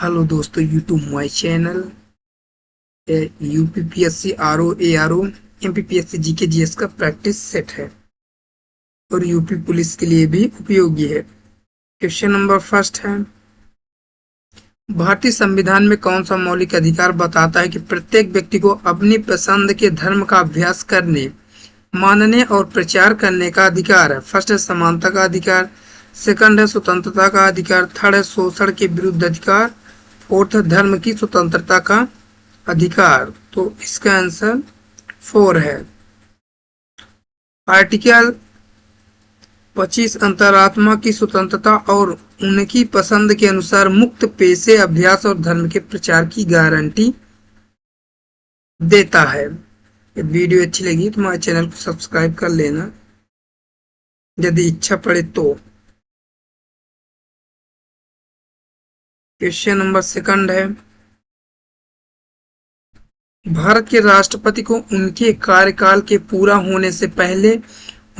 Hello दोस्तों, YouTube my channel UPPSC RO ARO MPPSC GK GS का practice set है और यूपी पुलिस के लिए भी उपयोगी है। क्वेश्चन नंबर फर्स्ट है, भारतीय संविधान में कौन सा मौलिक अधिकार बताता है कि प्रत्येक व्यक्ति को अपनी पसंद के धर्म का अभ्यास करने, मानने और प्रचार करने का अधिकार है? फर्स्ट है समानता का अधिकार, सेकंड है स्वतंत्रता का अधिकार, थर्ड है शोषण के विरुद्ध अधिकार, फोर्थ है धर्म की स्वतंत्रता का अधिकार। तो इसका आंसर 4 है। आर्टिकल 25 अंतरात्मा की स्वतंत्रता और उनकी पसंद के अनुसार मुक्त पेशे, अभ्यास और धर्म के प्रचार की गारंटी देता है। वीडियो अच्छी लगी तो हमारे चैनल को सब्सक्राइब कर लेना यदि इच्छा पड़े तो। क्वेश्चन नंबर सेकंड है, भारत के राष्ट्रपति को उनके कार्यकाल के पूरा होने से पहले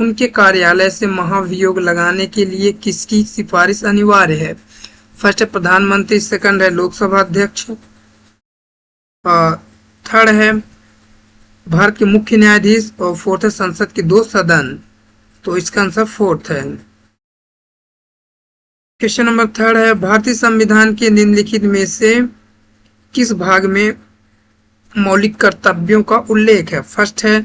उनके कार्यालय से महाभियोग लगाने के लिए किसकी सिफारिश अनिवार्य है? फर्स्ट है प्रधानमंत्री, सेकंड है लोकसभा अध्यक्ष, थर्ड है भारत के मुख्य न्यायाधीश और फोर्थ है संसद के 2 सदन। तो इसका आंसर 4 है। क्वेश्चन नंबर थर्ड है, भारतीय संविधान के निम्नलिखित में से किस भाग में मौलिक कर्तव्यों का उल्लेख है? फर्स्ट है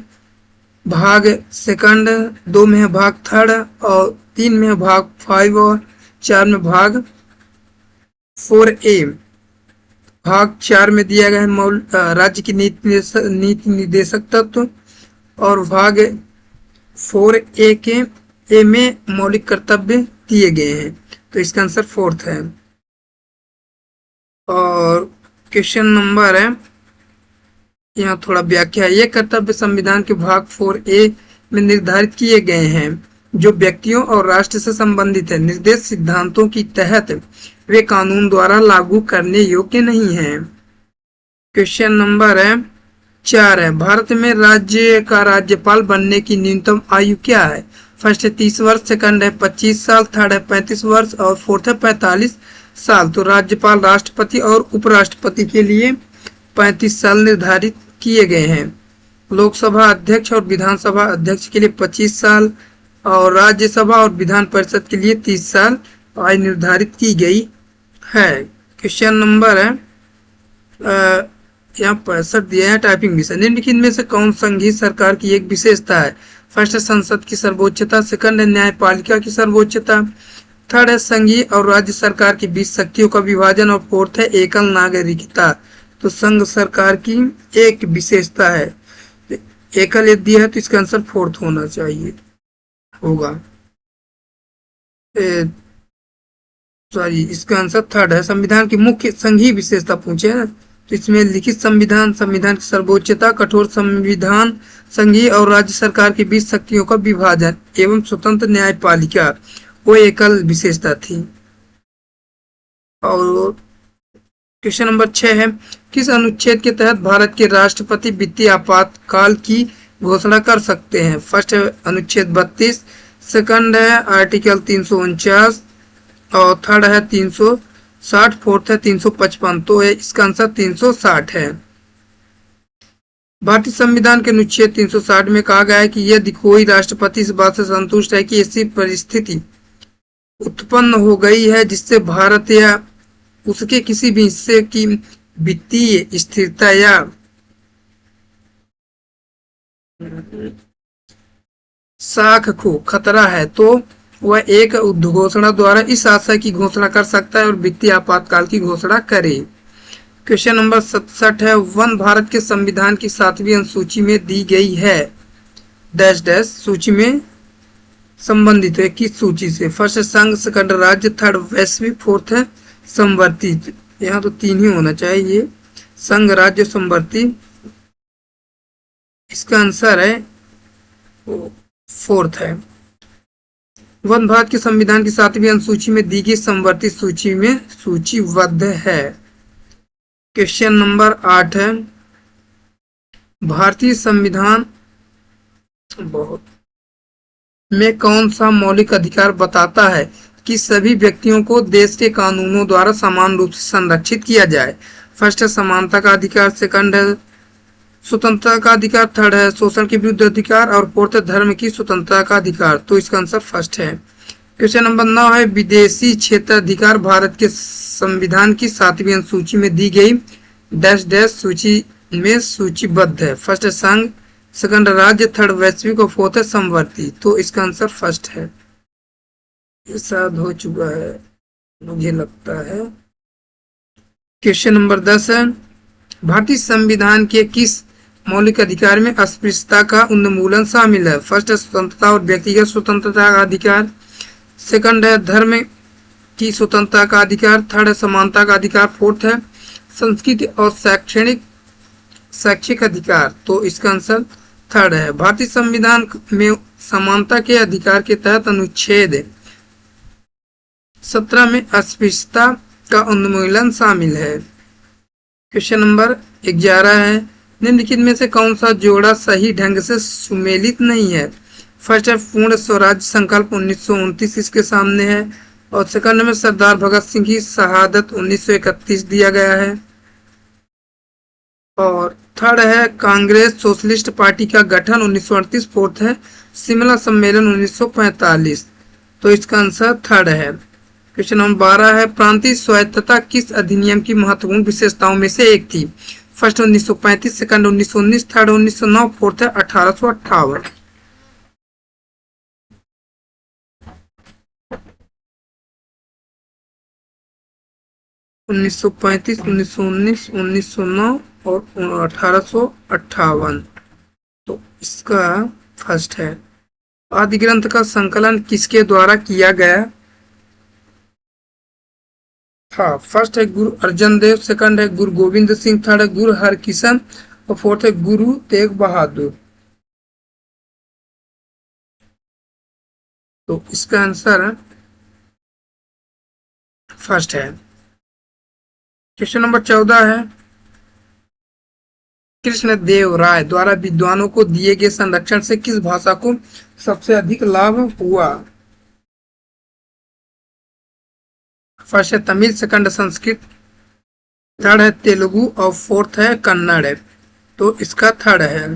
भाग सेकंड, 2 में है भाग थर्ड और 3 में है भाग 5 और 4 में भाग 4A। भाग 4 में दिया गया है राज्य की नीति निर्देशक तत्व और भाग 4A के ए में मौलिक कर्तव्य दिए गए हैं। तो इसका आंसर 4 है। और क्वेश्चन नंबर है, यहाँ थोड़ा व्याख्या है, ये कर्तव्य संविधान के भाग 4A में निर्धारित किए गए हैं जो व्यक्तियों और राष्ट्र से संबंधित है। निर्देश सिद्धांतों की तहत वे कानून द्वारा लागू करने योग्य नहीं हैं। क्वेश्चन नंबर है 4 है, भारत में राज्य का राज्यपाल बनने की न्यूनतम आयु क्या है? फर्स्ट है 30 वर्ष, सेकंड है 25 साल, थर्ड है 35 वर्ष और फोर्थ है 45 साल। तो राज्यपाल, राष्ट्रपति और उपराष्ट्रपति के लिए 35 साल निर्धारित किए गए हैं। लोकसभा अध्यक्ष और विधानसभा अध्यक्ष के लिए 25 साल और राज्यसभा और विधान परिषद के लिए 30 साल आयु निर्धारित की गई है। क्वेश्चन नंबर है यहाँ 65 दिया है, टाइपिंग विषय। निम्नलिखित में से कौन संघीय सरकार की एक विशेषता है? फर्स्ट है संसद की सर्वोच्चता, सेकंड है न्यायपालिका की सर्वोच्चता, थर्ड है संघीय और राज्य सरकार के बीच शक्तियों का विभाजन और फोर्थ है एकल नागरिकता। तो संघ सरकार की एक विशेषता है, एकल यदि है तो इसका आंसर 4 होना चाहिए होगा। सॉरी, इसका आंसर 3 है। संविधान की मुख्य संघीय विशेषता पूछे है तो इसमें लिखित संविधान, संविधान की सर्वोच्चता, कठोर संविधान, संघीय और राज्य सरकार के बीच शक्तियों का विभाजन एवं स्वतंत्र न्यायपालिका वो एकल विशेषता थी। और क्वेश्चन नंबर 6 है, किस अनुच्छेद के तहत भारत के राष्ट्रपति वित्तीय आपातकाल की घोषणा कर सकते हैं? फर्स्ट है अनुच्छेद 32, सेकंड है आर्टिकल 349 और थर्ड है 360, फोर्थ है 355। तो इसका आंसर 360 है। भारतीय संविधान के अनुच्छेद 360 में कहा गया है कि यदि कोई राष्ट्रपति इस बात से संतुष्ट है कि ऐसी परिस्थिति उत्पन्न हो गई है जिससे भारत या उसके किसी भी हिस्से की वित्तीय स्थिरता या साख को खतरा है तो वह एक घोषणा द्वारा इस आशय की घोषणा कर सकता है और वित्तीय आपातकाल की घोषणा करे। क्वेश्चन नंबर 67 है, वन भारत के संविधान की 7वीं अनुसूची में दी गई है डैश डैश सूची में संबंधित है किस सूची से? फर्स्ट है संघ, सेकंड राज्य, थर्ड वैश्विक, फोर्थ है संवर्ती। यहाँ तो 3 ही होना चाहिए, संघ, राज्य, संवर्ती। इसका आंसर है 4 है। वन भारत के संविधान की 7वीं अनुसूची में दी गई संवर्ती सूची में सूचीबद्ध है। क्वेश्चन नंबर 8 है, भारतीय संविधान में कौन सा मौलिक अधिकार बताता है कि सभी व्यक्तियों को देश के कानूनों द्वारा समान रूप से संरक्षित किया जाए। फर्स्ट है समानता का अधिकार, सेकंड है स्वतंत्रता का अधिकार, थर्ड है शोषण के विरुद्ध अधिकार और फोर्थ है धर्म की स्वतंत्रता का अधिकार। तो इसका आंसर फर्स्ट है। क्वेश्चन नंबर 9 है विदेशी क्षेत्राधिकार भारत के संविधान की 7वीं अनुसूची में दी गई डैश डैश सूची में सूचीबद्ध है। फर्स्ट है संघ, सेकंड राज्य, थर्ड वैश्विक और फोर्थ है समवर्ती। तो इसका आंसर फर्स्ट है। ये शायद हो चुका है मुझे लगता है। क्वेश्चन नंबर 10 है भारतीय संविधान के किस मौलिक अधिकार में अस्पृश्यता का उन्मूलन शामिल है। फर्स्ट है स्वतंत्रता और व्यक्तिगत स्वतंत्रता का अधिकार, सेकंड है धर्म की स्वतंत्रता का अधिकार, थर्ड है समानता का अधिकार, फोर्थ है संस्कृति और शैक्षिक अधिकार। तो इसका आंसर थर्ड है। भारतीय संविधान में समानता के अधिकार के तहत अनुच्छेद 17 में अस्पृश्यता का उन्मूलन शामिल है। क्वेश्चन नंबर 11 है निम्नलिखित में से कौन सा जोड़ा सही ढंग से सुमेलित नहीं है। फर्स्ट है पूर्ण स्वराज्य संकल्प 1929 इसके सामने है, और सेकंड में सरदार भगत सिंह की शहादत 1931 दिया गया है, और थर्ड है कांग्रेस सोशलिस्ट पार्टी का गठन 1938, फोर्थ है शिमला सम्मेलन 1945। तो इसका आंसर थर्ड है। क्वेश्चन नंबर 12 है प्रांतीय स्वायत्तता किस अधिनियम की महत्वपूर्ण विशेषताओं में से एक थी। फर्स्ट 1935, सेकंड 1919, थर्ड 1909, फोर्थ है 1858। उन्नीस सौ 1919, 1909 और 1858। तो इसका फर्स्ट है। आदि ग्रंथ का संकलन किसके द्वारा किया गया था। फर्स्ट है गुरु अर्जन देव, सेकंड है गुरु गोविंद सिंह, थर्ड है गुरु हरकिशन और फोर्थ है गुरु तेग बहादुर। तो इसका आंसर फर्स्ट है। क्वेश्चन नंबर 14 है कृष्ण देव राय द्वारा विद्वानों को दिए गए संरक्षण से किस भाषा को सबसे अधिक लाभ हुआ। फर्स्ट है तमिल, सेकंड संस्कृत, थर्ड है तेलुगु और फोर्थ है कन्नड़। तो इसका थर्ड है।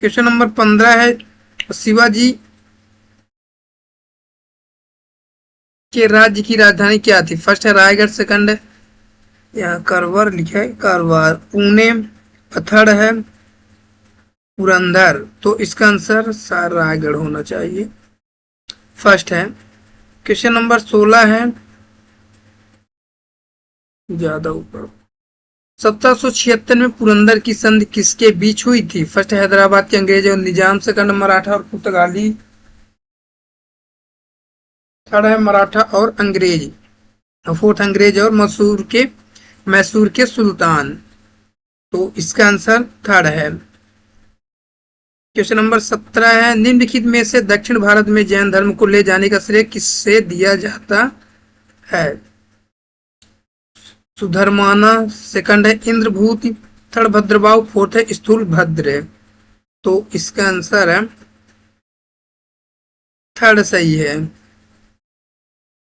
क्वेश्चन नंबर 15 है शिवाजी के राज्य की राजधानी क्या थी। फर्स्ट है रायगढ़, सेकंड है यहाँ करवर लिखा है कारवार, पुणे, थर्ड है पुरंदर। तो इसका आंसर रायगढ़ होना चाहिए, फर्स्ट है। क्वेश्चन नंबर 16 है ज्यादा ऊपर 1776 में पुरंदर की संधि किसके बीच हुई थी। फर्स्ट हैदराबाद के अंग्रेज और निजाम, सेकंड मराठा और पुर्तगाली, थर्ड है मराठा और अंग्रेज, फोर्थ अंग्रेज और मैसूर के सुल्तान। तो इसका आंसर थर्ड है। क्वेश्चन नंबर 17 है निम्नलिखित में से दक्षिण भारत में जैन धर्म को ले जाने का श्रेय किससे दिया जाता है। सुधर्माना, सेकंड है इंद्रभूति, थर्ड भद्रबाहु, फोर्थ है स्थूल भद्र। तो इसका आंसर है थर्ड सही है।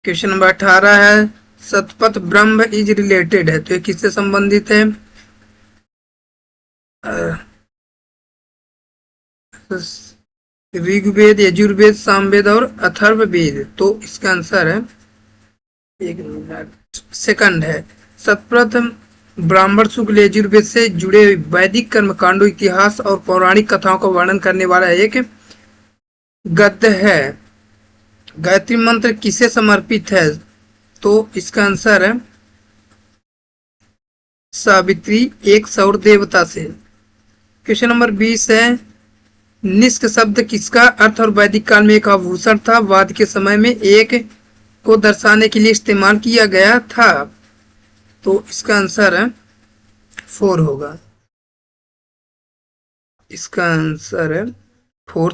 क्वेश्चन नंबर 18 है सतपथ ब्रह्म इज रिलेटेड है, तो ये किससे संबंधित है। ऋग्वेद, यजुर्वेद, सामवेद और अथर्ववेद। तो इसका आंसर है एक मिनट सेकंड है। सतप्रथम ब्राह्मण शुक्ल यजुर्वेद से जुड़े वैदिक कर्मकांडों, इतिहास और पौराणिक कथाओं का वर्णन करने वाला एक गद्य है। गायत्री मंत्र किसे समर्पित है। तो इसका आंसर है सावित्री, एक सौर देवता से। क्वेश्चन नंबर 20 है निष्क शब्द किसका अर्थ और वैदिक काल में एक आभूषण था, वाद के समय में एक को दर्शाने के लिए इस्तेमाल किया गया था। तो इसका आंसर है 4 होगा। इसका आंसर है 4।